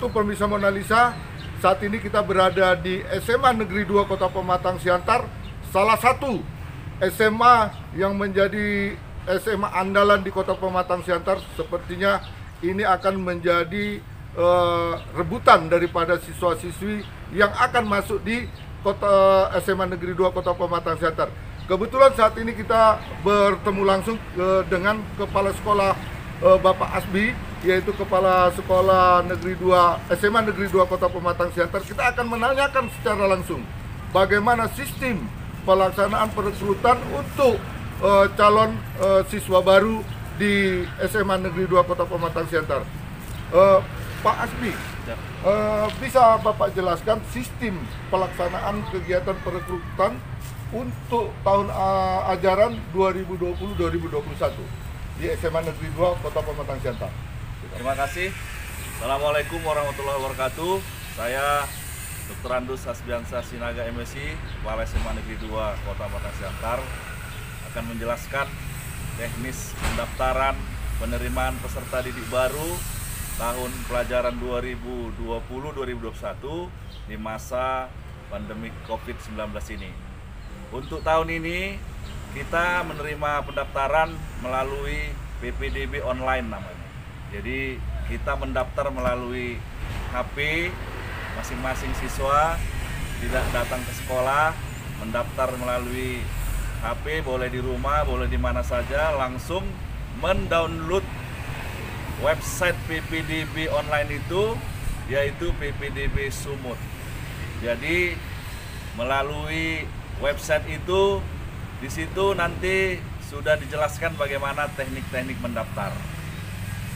wabarakatuh, pemirsa Mona Lisa. Saat ini kita berada di SMA Negeri 2 Kota Pematang Siantar, salah satu SMA yang menjadi SMA andalan di Kota Pematang Siantar. Sepertinya ini akan menjadi rebutan daripada siswa-siswi yang akan masuk di SMA Negeri 2 Kota Pematang Siantar. Kebetulan saat ini kita bertemu langsung dengan Kepala Sekolah Bapak Asbi, yaitu Kepala Sekolah Negeri 2 SMA Negeri 2 Kota Pematang Siantar. Kita akan menanyakan secara langsung bagaimana sistem pelaksanaan perekrutan untuk calon siswa baru di SMA Negeri 2 Kota Pematang Siantar. Pak Asbi, bisa Bapak jelaskan sistem pelaksanaan kegiatan perekrutan untuk tahun ajaran 2020-2021 di SMA Negeri 2 Kota Pematang Siantar? Terima kasih. Assalamualaikum warahmatullahi wabarakatuh. Saya Dr. Andus Hasbiansyah Sinaga MSI, Kepala SMA Negeri 2 Kota Pematang Siantar, akan menjelaskan teknis pendaftaran penerimaan peserta didik baru tahun pelajaran 2020-2021 di masa pandemi COVID-19 ini. Untuk tahun ini kita menerima pendaftaran melalui PPDB online namanya. Jadi kita mendaftar melalui HP masing-masing siswa, tidak datang ke sekolah, mendaftar melalui HP, boleh di rumah, boleh di mana saja, langsung mendownload website PPDB online itu, yaitu PPDB Sumut. Jadi melalui website itu, di situ nanti sudah dijelaskan bagaimana teknik-teknik mendaftar.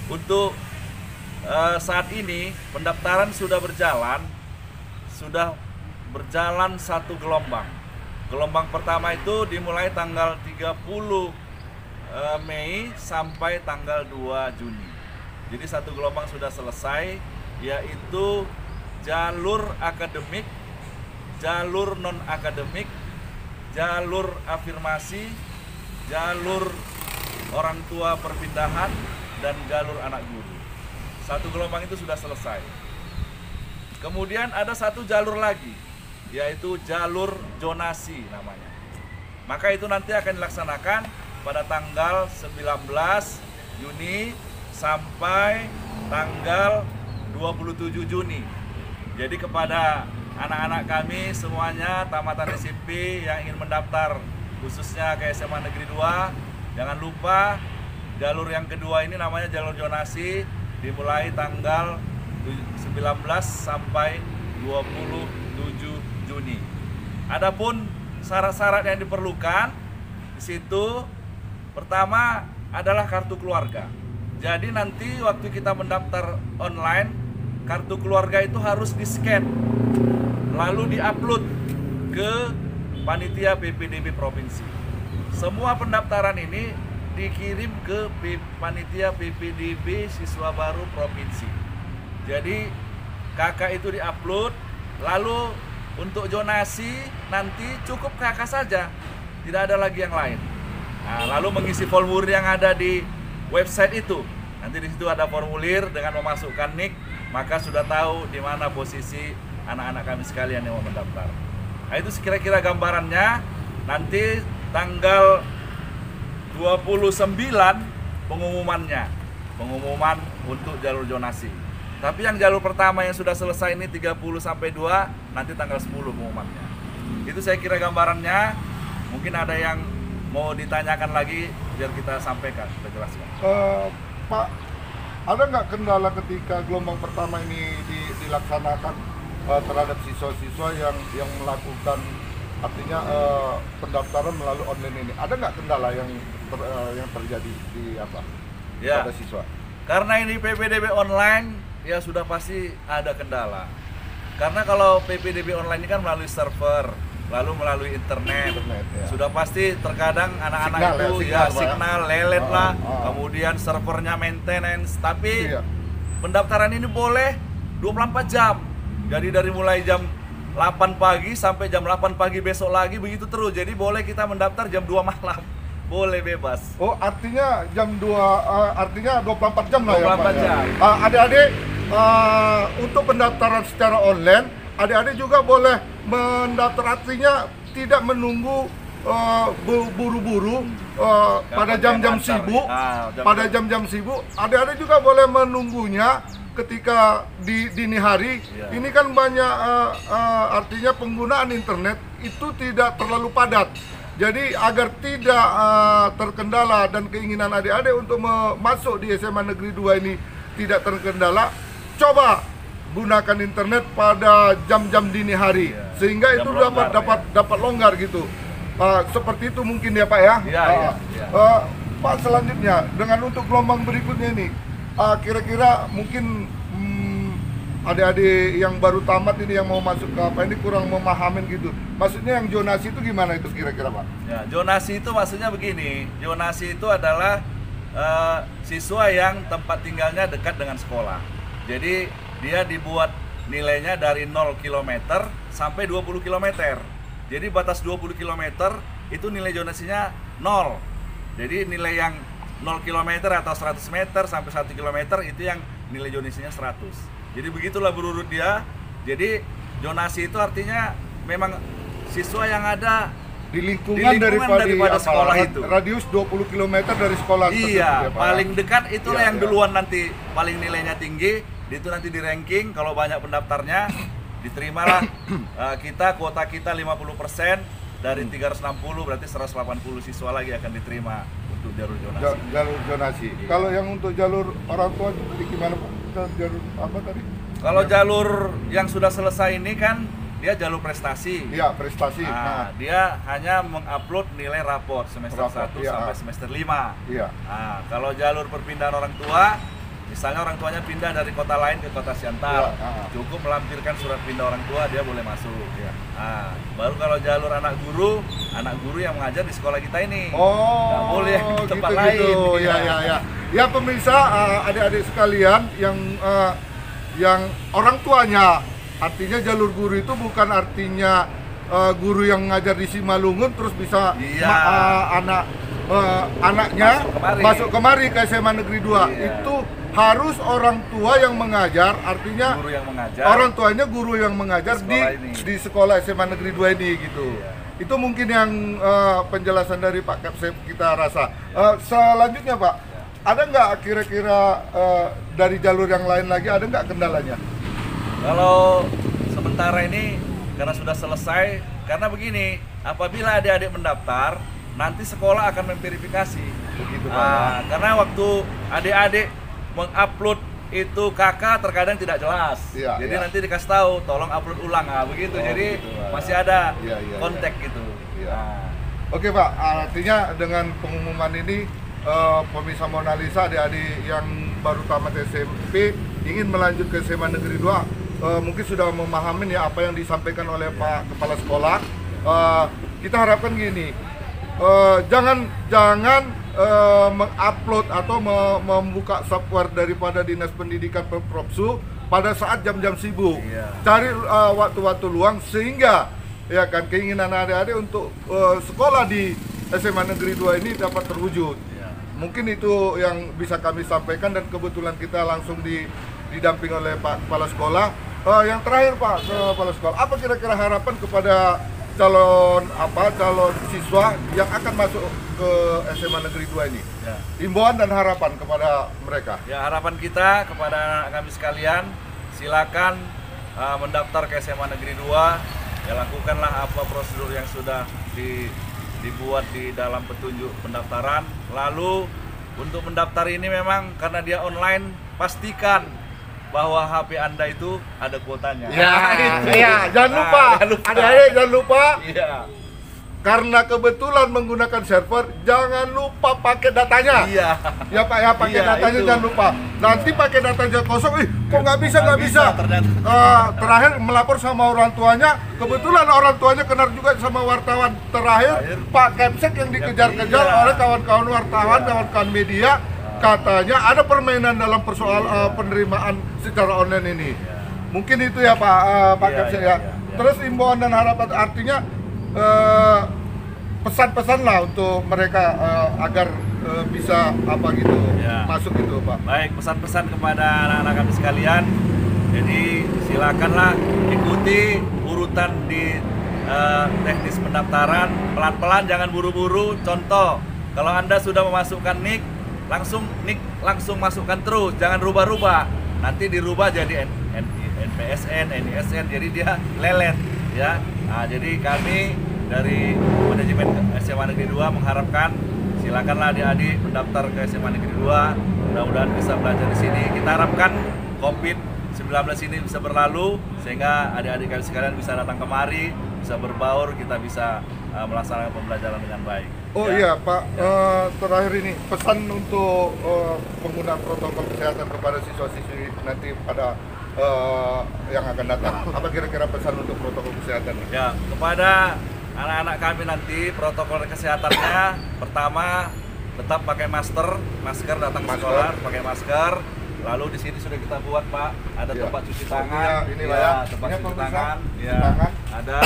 Untuk saat ini pendaftaran sudah berjalan satu gelombang. Gelombang pertama itu dimulai tanggal 30 Mei sampai tanggal 2 Juni. Jadi satu gelombang sudah selesai, yaitu jalur akademik, jalur non-akademik, jalur afirmasi, jalur orang tua perpindahan, dan jalur anak guru. Satu gelombang itu sudah selesai. Kemudian ada satu jalur lagi, yaitu jalur zonasi namanya. Maka itu nanti akan dilaksanakan pada tanggal 19 Juni sampai tanggal 27 Juni. Jadi kepada anak-anak kami semuanya tamatan SMP yang ingin mendaftar khususnya ke SMA Negeri 2, jangan lupa jalur yang kedua ini namanya jalur zonasi, dimulai tanggal 19 sampai 27 Juni. Adapun syarat-syarat yang diperlukan di situ, pertama adalah kartu keluarga. Jadi nanti waktu kita mendaftar online, kartu keluarga itu harus di-scan, lalu di-upload ke panitia PPDB provinsi. Semua pendaftaran ini dikirim ke panitia PPDB siswa baru provinsi. Jadi kakak itu di-upload, lalu untuk zonasi nanti cukup kakak saja, tidak ada lagi yang lain. Nah, lalu mengisi formulir yang ada di website itu. Nanti di situ ada formulir dengan memasukkan nik, maka sudah tahu di mana posisi anak-anak kami sekalian yang mau mendaftar. Nah, itu kira-kira gambarannya. Nanti tanggal 29 pengumuman untuk jalur zonasi. Tapi yang jalur pertama yang sudah selesai ini 30 sampai 2, nanti tanggal 10 pengumumannya. Itu saya kira gambarannya. Mungkin ada yang mau ditanyakan lagi biar kita sampaikan, kita jelaskan. Pak, ada nggak kendala ketika gelombang pertama ini dilaksanakan terhadap siswa-siswa yang melakukan, artinya pendaftaran melalui online ini? Ada nggak kendala yang terjadi pada siswa? Karena ini PPDB online, ya sudah pasti ada kendala. Karena kalau PPDB online ini kan melalui server, lalu melalui internet ya. Sudah pasti terkadang anak-anak itu signal lelet lah, kemudian servernya maintenance. Tapi pendaftaran ini boleh 24 jam. Jadi dari mulai jam 8 pagi sampai jam 8 pagi besok lagi, begitu terus. Jadi boleh kita mendaftar jam 2 malam. Boleh bebas. Oh, artinya jam 2, artinya 24 jam lah 24 ya Pak? Jam. Adik-adik untuk pendaftaran secara online, adik-adik juga boleh mendaftar, artinya tidak menunggu buru-buru pada jam-jam sibuk. Pada jam-jam sibuk, adik-adik juga boleh menunggunya ketika di dini hari. Ini kan banyak artinya penggunaan internet itu tidak terlalu padat. Jadi agar tidak terkendala dan keinginan adik-adik untuk masuk di SMA Negeri 2 ini tidak terkendala, coba gunakan internet pada jam-jam dini hari, sehingga itu dapat longgar gitu. Seperti itu mungkin ya Pak ya. Pak, selanjutnya dengan untuk gelombang berikutnya ini, kira-kira mungkin adik-adik yang baru tamat ini yang mau masuk ke apa ini kurang memahamin gitu. Maksudnya yang zonasi itu gimana itu kira-kira Pak? Ya, zonasi itu maksudnya begini. Zonasi itu adalah siswa yang tempat tinggalnya dekat dengan sekolah. Jadi dia dibuat nilainya dari 0 km sampai 20 km. Jadi batas 20 km itu nilai zonasinya 0. Jadi nilai yang 0 km atau 100 meter sampai 1 km itu yang nilai zonasinya 100. Jadi begitulah berurut dia. Jadi zonasi itu artinya memang siswa yang ada di lingkungan daripada sekolah itu. Radius 20 km dari sekolah tersebut. Iya, paling dekat itulah yang duluan nanti paling nilainya tinggi, itu nanti di ranking. Kalau banyak pendaftarnya diterimalah kita, kuota kita 50% dari 360, berarti 180 siswa lagi akan diterima untuk jalur zonasi. Jalur zonasi. Kalau yang untuk jalur orang tua gimana Pak? Jalur apa tadi? Kalau jalur yang sudah selesai ini kan dia jalur prestasi. Iya, prestasi. Dia hanya mengupload nilai rapor semester 1 sampai semester 5. Iya. Kalau jalur perpindahan orang tua, misalnya orang tuanya pindah dari kota lain ke kota Siantar, cukup melampirkan surat pindah orang tua, dia boleh masuk. Baru kalau jalur anak guru yang mengajar di sekolah kita ini, nggak boleh di tempat lain. Ya pemirsa, adik-adik sekalian yang orang tuanya, artinya jalur guru itu bukan artinya guru yang mengajar di Simalungun terus bisa anaknya masuk kemari ke SMA Negeri 2. Itu harus orang tua yang mengajar, artinya guru yang mengajar, orang tuanya guru yang mengajar di sekolah SMA Negeri 2 ini gitu. Itu mungkin yang penjelasan dari Pak Kapsep kita rasa. Selanjutnya Pak, ada nggak kira-kira dari jalur yang lain lagi ada nggak kendalanya? Kalau sementara ini karena sudah selesai, karena begini, apabila adik-adik mendaftar, nanti sekolah akan memverifikasi. Begitu Pak. Karena waktu adik-adik mengupload itu kakak terkadang tidak jelas. Jadi nanti dikasih tahu, tolong upload ulang, begitu. Jadi begitu, masih ada kontak gitu. Oke Pak, artinya dengan pengumuman ini pemirsa Mona Lisa, adik-adik yang baru tamat SMP ingin melanjut ke SMA Negeri 2 mungkin sudah memahami ya apa yang disampaikan oleh Pak Kepala Sekolah. Kita harapkan gini, jangan mengupload atau membuka software daripada Dinas Pendidikan Pemprobsu pada saat jam-jam sibuk. Cari waktu-waktu luang sehingga ya kan keinginan adik-adik untuk sekolah di SMA Negeri 2 ini dapat terwujud. Mungkin itu yang bisa kami sampaikan, dan kebetulan kita langsung didamping oleh Pak Kepala Sekolah. Yang terakhir Pak Kepala Sekolah, apa kira-kira harapan kepada calon siswa yang akan masuk ke SMA Negeri 2 ini? Himbauan dan harapan kepada mereka. Ya, harapan kita kepada anak kami sekalian, silakan mendaftar ke SMA Negeri 2. Ya, lakukanlah apa prosedur yang sudah dibuat di dalam petunjuk pendaftaran. Lalu untuk mendaftar ini memang karena dia online, pastikan bahwa HP Anda itu ada kuotanya. Jangan lupa. Adik-adik jangan lupa. Karena kebetulan menggunakan server, jangan lupa pakai datanya. Ya Pak ya, pakai datanya itu. Jangan lupa. Nanti pakai datanya kosong, kok nggak bisa. Terakhir melapor sama orang tuanya, kebetulan orang tuanya kenal juga sama wartawan. Terakhir Pak Kepsek yang dikejar-kejar oleh kawan-kawan wartawan, kawan-kawan media, katanya ada permainan dalam persoal penerimaan secara online ini. Mungkin itu ya Pak Kepsek ya. Terus imbauan dan harapan, artinya pesan-pesan lah untuk mereka agar bisa apa gitu Ya. masuk gitu Pak. Baik, pesan-pesan kepada anak-anak kami sekalian. Jadi silakanlah ikuti urutan di teknis pendaftaran, pelan-pelan, jangan buru-buru. Contoh, kalau Anda sudah memasukkan NIK, langsung masukkan terus, jangan rubah-rubah. Nanti dirubah jadi NPSN, NISN, jadi dia lelet ya. Nah, jadi kami dari manajemen SMA Negeri 2 mengharapkan silakanlah adik-adik mendaftar ke SMA Negeri 2. Mudah-mudahan bisa belajar di sini. Kita harapkan COVID-19 ini bisa berlalu sehingga adik-adik kami sekalian bisa datang kemari, bisa berbaur, kita bisa melaksanakan pembelajaran dengan baik. Oh Ya. iya Pak, terakhir ini pesan untuk pengguna protokol kesehatan kepada siswa-siswi nanti pada yang akan datang. Apa kira-kira pesan untuk protokol kesehatan? Ya, kepada anak-anak kami nanti protokol kesehatannya pertama tetap pakai masker datang ke sekolah pakai masker. Lalu di sini sudah kita buat Pak, ada Ya. tempat cuci tangan, Ini lah ya. tempat Ini cuci pemirsa, tangan, cuci ya, tangan. ada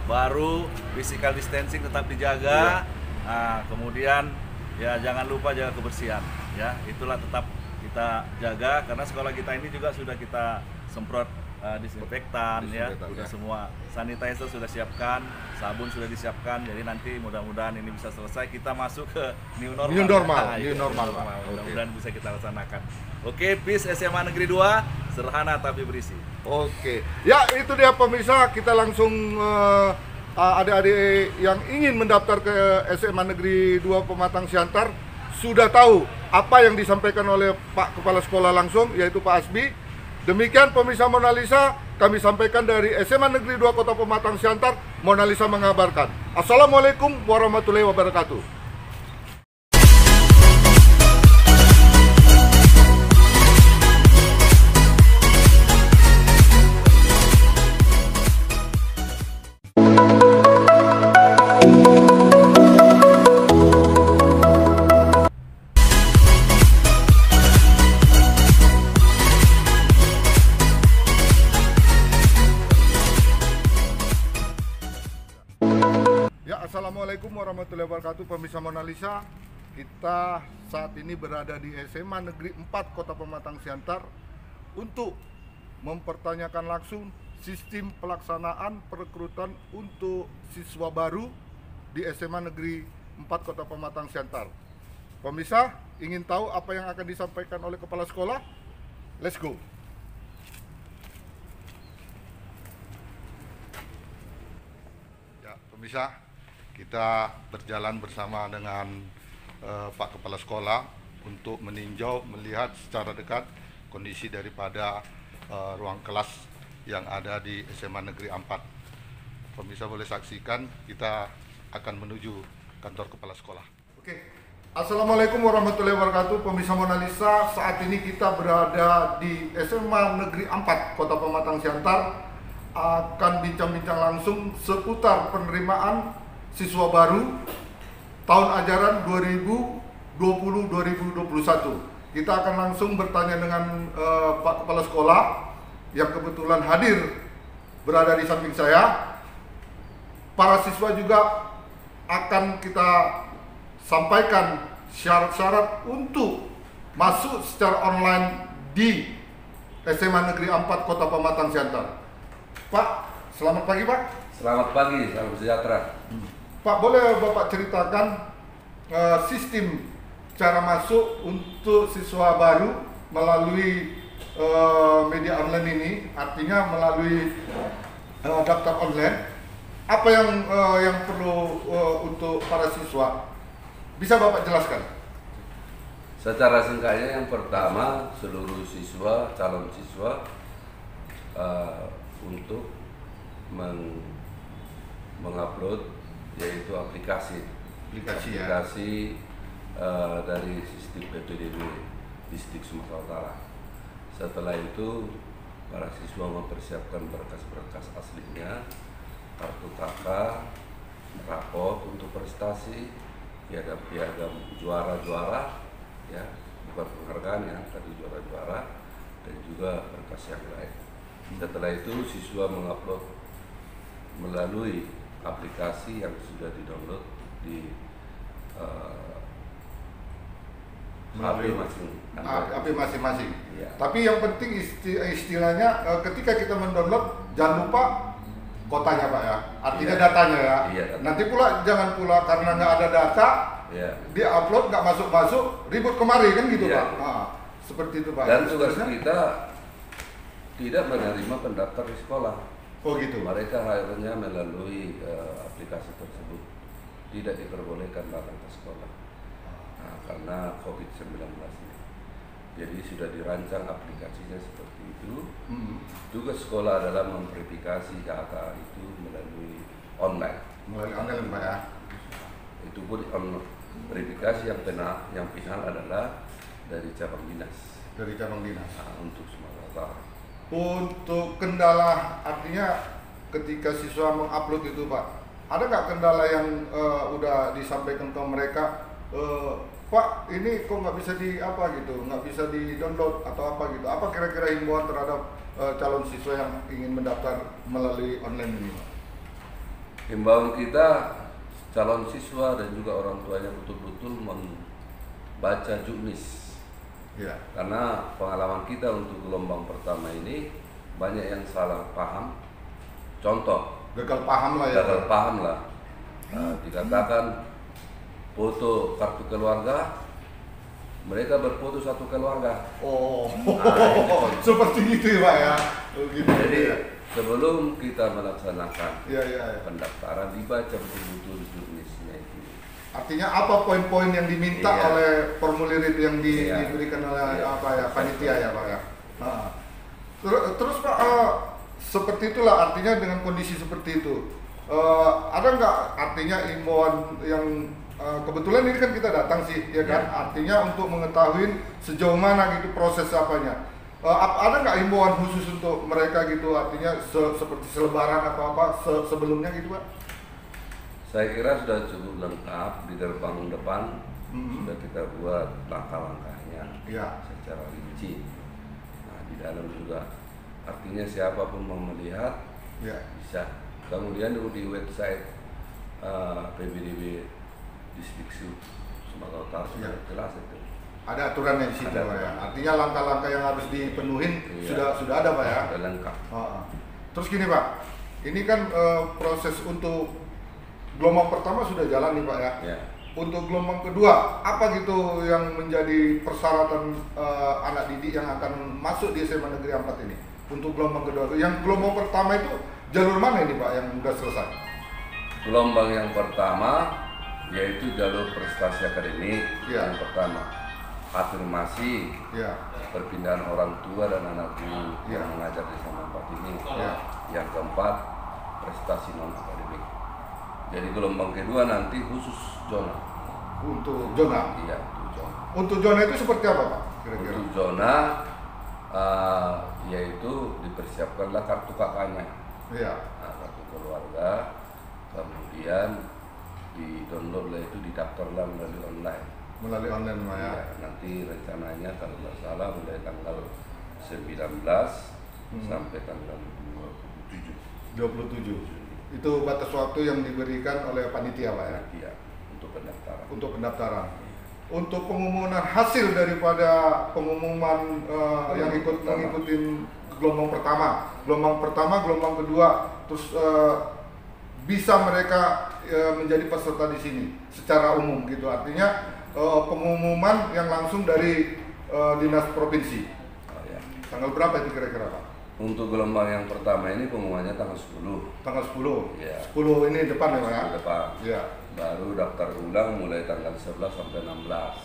baru physical distancing tetap dijaga. Nah, kemudian ya jangan lupa jaga kebersihan, ya itulah tetap kita jaga karena sekolah kita ini juga sudah kita semprot disinfektan, ya, sudah ya. semua sanitizer sudah siapkan, sabun sudah disiapkan, jadi nanti mudah-mudahan ini bisa selesai, kita masuk ke new normal. New normal, Nah, new itu normal. mudah-mudahan bisa kita laksanakan. Oke, PIS SMA Negeri 2, sederhana tapi berisi. Oke, ya itu dia pemirsa, kita langsung adik-adik yang ingin mendaftar ke SMA Negeri 2 Pematang Siantar sudah tahu apa yang disampaikan oleh Pak Kepala Sekolah langsung, yaitu Pak Asbi. Demikian pemirsa Mona Lisa, kami sampaikan dari SMA Negeri 2 Kota Pematang Siantar. Mona Lisa mengabarkan. Assalamualaikum warahmatullahi wabarakatuh. Ya, assalamualaikum warahmatullahi wabarakatuh, pemirsa Mona Lisa. Kita saat ini berada di SMA Negeri 4 Kota Pematang Siantar untuk mempertanyakan langsung sistem pelaksanaan perekrutan untuk siswa baru di SMA Negeri 4 Kota Pematang Siantar. Pemirsa, ingin tahu apa yang akan disampaikan oleh Kepala Sekolah? Let's go! Ya, pemirsa, kita berjalan bersama dengan Pak Kepala Sekolah untuk meninjau, melihat secara dekat kondisi daripada ruang kelas yang ada di SMA Negeri 4. Pemirsa boleh saksikan, kita akan menuju kantor Kepala Sekolah. Oke, Assalamualaikum warahmatullahi wabarakatuh, pemirsa Mona Lisa. Saat ini kita berada di SMA Negeri 4 Kota Pematang Siantar, akan bincang-bincang langsung seputar penerimaan siswa baru tahun ajaran 2020-2021. Kita akan langsung bertanya dengan Pak Kepala Sekolah yang kebetulan hadir berada di samping saya. Para siswa juga akan kita sampaikan syarat-syarat untuk masuk secara online di SMA Negeri 4 Kota Pematang Siantar. Pak, selamat pagi Pak. Selamat pagi, salam sejahtera. Pak, boleh Bapak ceritakan sistem cara masuk untuk siswa baru melalui media online ini, artinya melalui daftar online. Apa yang perlu untuk para siswa? Bisa Bapak jelaskan? Secara singkatnya, yang pertama seluruh siswa, calon siswa untuk mengupload yaitu aplikasi Ya. dari sistem PPDB Distrik Sumatera Utara. Setelah itu para siswa mempersiapkan berkas-berkas aslinya, kartu kakak, rapot untuk prestasi, piagam juara-juara, ya, bukan penghargaan ya, tapi juara-juara, dan juga berkas yang lain. Setelah itu siswa mengupload melalui aplikasi yang sudah di-download di HP masing. HP masing-masing. Iya. Tapi yang penting istilahnya ketika kita mendownload jangan lupa kotanya Pak ya, artinya Iya. datanya ya. Iya, data. Nanti pula jangan pula karena nggak ada data, Ya. dia upload nggak masuk ribut kemari kan gitu Iya. Pak. Seperti itu Pak. Dan tugas Seterusnya? kita tidak menerima pendaftar di sekolah. Oh gitu. Mereka hanya melalui aplikasi tersebut tidak diperbolehkan datang ke sekolah. Nah, karena COVID-19 ini. Jadi sudah dirancang aplikasinya seperti itu. Tugas sekolah adalah memverifikasi data itu melalui online. Melalui online Pak ya. Itu pun verifikasi yang final adalah dari cabang dinas. Dari cabang dinas. Nah, untuk Sumatera Utara. Untuk kendala artinya ketika siswa mengupload itu Pak, ada nggak kendala yang udah disampaikan ke mereka, Pak ini kok nggak bisa nggak bisa di download atau apa gitu? Apa kira-kira himbauan terhadap calon siswa yang ingin mendaftar melalui online ini Pak? Himbauan kita calon siswa dan juga orang tuanya betul-betul membaca juknis. Ya. Karena pengalaman kita untuk gelombang pertama ini banyak yang salah paham. Contoh, Gagal paham lah ya. gagal paham lah. Dikatakan foto kartu keluarga, mereka berfoto satu keluarga. Oh, Nah, seperti itu Pak ya. Oh, gitu. Jadi ya. sebelum kita melaksanakan Ya. pendaftaran dibaca betul-betul juknisnya itu. Artinya apa poin-poin yang diminta Iya. oleh formulir itu yang Iya. diberikan oleh Iya. panitia ya Pak ya. Terus Pak, seperti itulah artinya dengan kondisi seperti itu. Ada nggak artinya imbauan yang kebetulan ini kan kita datang sih ya kan, artinya untuk mengetahui sejauh mana gitu proses apanya. Ada nggak imbauan khusus untuk mereka gitu, artinya seperti selebaran atau apa sebelumnya gitu Pak? Saya kira sudah cukup lengkap di gerbang depan. Sudah kita buat langkah-langkahnya Ya. secara rinci. Nah, di dalam juga artinya siapapun mau melihat Ya. bisa. Kemudian di website PBDB Disdiksu Sumatera Utara sudah Ya. jelas itu. Ada aturannya di situ Ada Pak ya. aturan. Artinya langkah-langkah yang harus dipenuhin Iya. sudah ada Pak ya. Sudah lengkap. Terus gini Pak, ini kan proses untuk gelombang pertama sudah jalan nih Pak ya. Ya. Untuk gelombang kedua, apa gitu yang menjadi persyaratan anak didik yang akan masuk di SMA Negeri 4 ini? Untuk gelombang kedua, yang gelombang pertama itu jalur mana ini Pak yang sudah selesai? Gelombang yang pertama yaitu jalur prestasi akademik. Ya. Yang pertama afirmasi Ya, perpindahan orang tua dan anak guru Ya. yang mengajar di SMA 4 ini. Ya. Yang keempat prestasi non akademik. Jadi gelombang kedua nanti khusus zona. untuk zona. Iya, untuk zona. Untuk zona itu seperti apa Pak? Kira-kira? Untuk zona yaitu dipersiapkanlah kartu kakaknya. Iya. Nah, kartu keluarga, kemudian di download lah itu didaftarlah melalui online. Melalui online Pak ya. Iya, nanti rencananya kalau nggak salah mulai tanggal 19 sampai tanggal 27 27. Itu batas waktu yang diberikan oleh panitia Pak ya. Iya, untuk pendaftaran. Untuk pendaftaran. Untuk pengumuman hasil daripada pengumuman yang mengikuti gelombang pertama, gelombang kedua, terus bisa mereka menjadi peserta di sini secara umum gitu. Artinya pengumuman yang langsung dari dinas provinsi. Oh, ya. Tanggal berapa itu kira-kira Pak? Untuk gelombang yang pertama ini pengumumannya tanggal 10 Tanggal 10. Iya. 10 ini depan ya Pak ya? ke depan. Iya. Baru daftar ulang mulai tanggal 11 sampai 16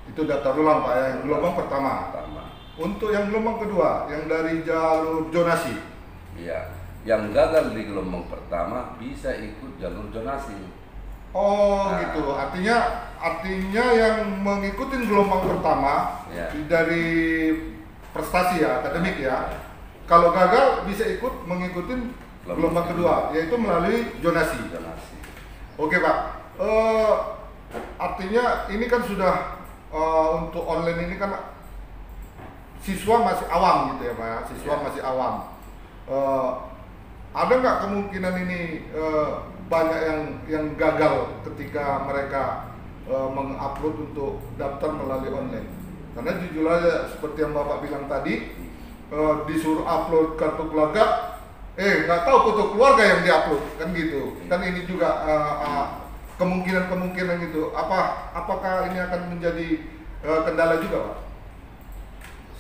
Itu daftar ulang Pak ya, gelombang pertama. pertama. Untuk yang gelombang kedua, yang dari jalur zonasi. Iya. Yang gagal di gelombang pertama bisa ikut jalur zonasi. Oh Nah. gitu, artinya yang mengikuti gelombang pertama Ya. dari prestasi ya, akademik ya. Kalau gagal bisa ikut mengikuti gelombang kedua, yaitu melalui zonasi. Zonasi. Oke Pak, artinya ini kan sudah untuk online ini kan siswa masih awam gitu ya Pak, ya? Siswa Ya. masih awam. Ada nggak kemungkinan ini banyak yang gagal ketika mereka mengupload untuk daftar melalui online. Karena jujur aja seperti yang Bapak bilang tadi, disuruh upload kartu keluarga, nggak tahu foto keluarga yang diupload, kan gitu. Kan ini juga kemungkinan gitu. Apakah ini akan menjadi kendala juga, Pak?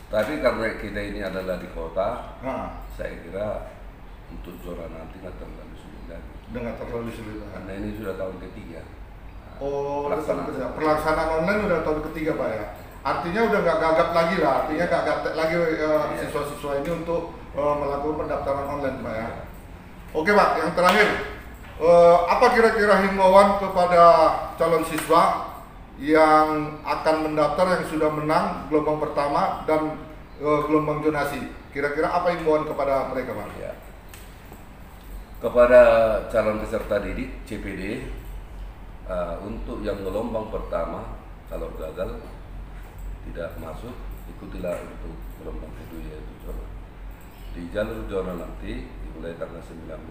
Tapi karena kita ini adalah di kota, saya kira untuk zona nanti nggak terlalu sulit lagi. Dengan terlalu sulit. Karena ini sudah tahun ketiga. Pelaksanaan online udah tahun ketiga, Pak ya. Artinya udah nggak gagap lagi lah. Artinya nggak gagap lagi siswa-siswa ini untuk melakukan pendaftaran online, Pak ya. Oke, Pak. Yang terakhir, apa kira-kira himbauan kepada calon siswa yang akan mendaftar yang sudah menang gelombang pertama dan gelombang zonasi? Kira-kira apa himbauan kepada mereka, Pak? Ya. Kepada calon peserta didik CPD, untuk yang gelombang pertama, kalau gagal tidak masuk, ikutilah untuk gelombang kedua yaitu zona. Di jalur zona nanti dimulai tanggal 19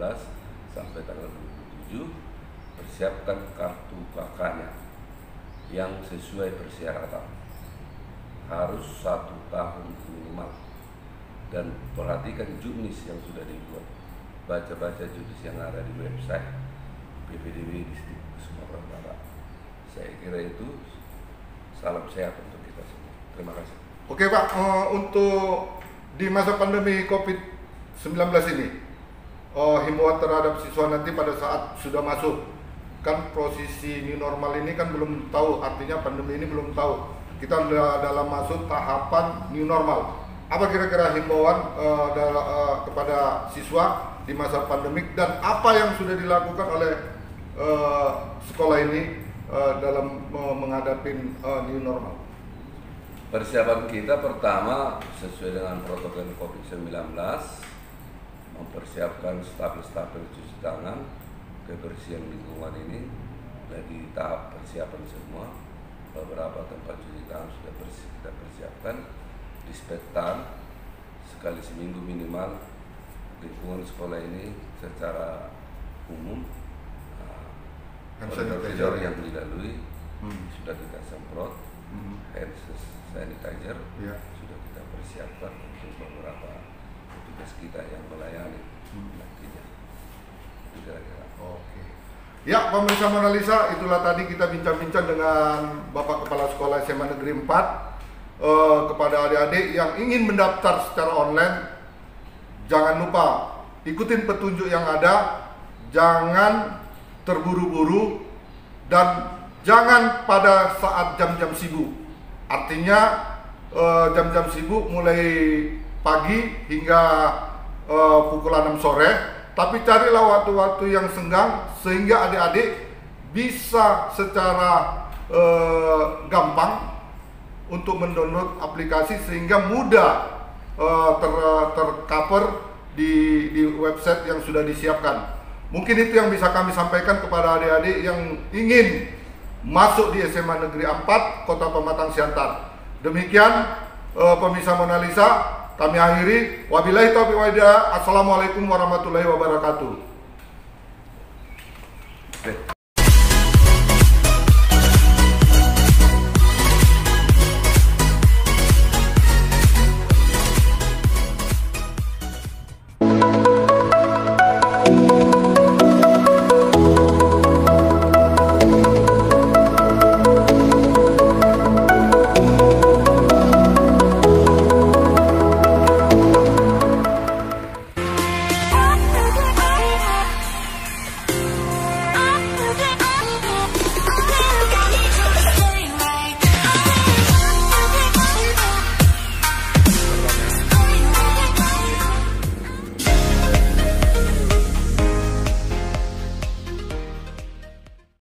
sampai tanggal 27, persiapkan kartu KK-nya yang sesuai persyaratan, harus 1 tahun minimal, dan perhatikan juknis yang sudah dibuat, baca-baca juknis yang ada di website PPDB Distrik Sumatera Barat. Saya kira itu salam sehat untuk kita semua. Terima kasih. Oke, Pak, untuk di masa pandemi COVID-19 ini, himbauan terhadap siswa nanti pada saat sudah masuk, kan posisi new normal ini kan belum tahu, artinya pandemi ini belum tahu. Kita dalam masuk tahapan new normal. Apa kira-kira himbauan kepada siswa di masa pandemik dan apa yang sudah dilakukan oleh sekolah ini dalam menghadapi new normal? Persiapan kita pertama sesuai dengan protokol COVID-19, mempersiapkan stafel-stafel cuci tangan, kebersihan lingkungan ini lagi tahap persiapan semua. Beberapa tempat cuci tangan sudah kita persiapkan, disinfektan sekali seminggu minimal lingkungan sekolah ini secara umum. Hand sanitizer yang dilalui sudah kita semprot, hand sanitizer sudah kita persiapkan untuk beberapa petugas kita yang melayani nantinya. Itu kira-kira. Oke. Ya, pemirsa Mona Lisa, itulah tadi kita bincang-bincang dengan Bapak Kepala Sekolah SMA Negeri 4 kepada adik-adik yang ingin mendaftar secara online. Jangan lupa ikutin petunjuk yang ada, jangan terburu-buru, dan jangan pada saat jam-jam sibuk. Artinya jam-jam sibuk mulai pagi hingga pukul 6 sore. Tapi carilah waktu-waktu yang senggang sehingga adik-adik bisa secara gampang untuk mendownload aplikasi sehingga mudah tercover di website yang sudah disiapkan. Mungkin itu yang bisa kami sampaikan kepada adik-adik yang ingin masuk di SMA Negeri 4 Kota Pematang Siantar. Demikian pemirsa Mona Lisa, kami akhiri. Wabillahi taufiq wal hidayah. Assalamualaikum warahmatullahi wabarakatuh.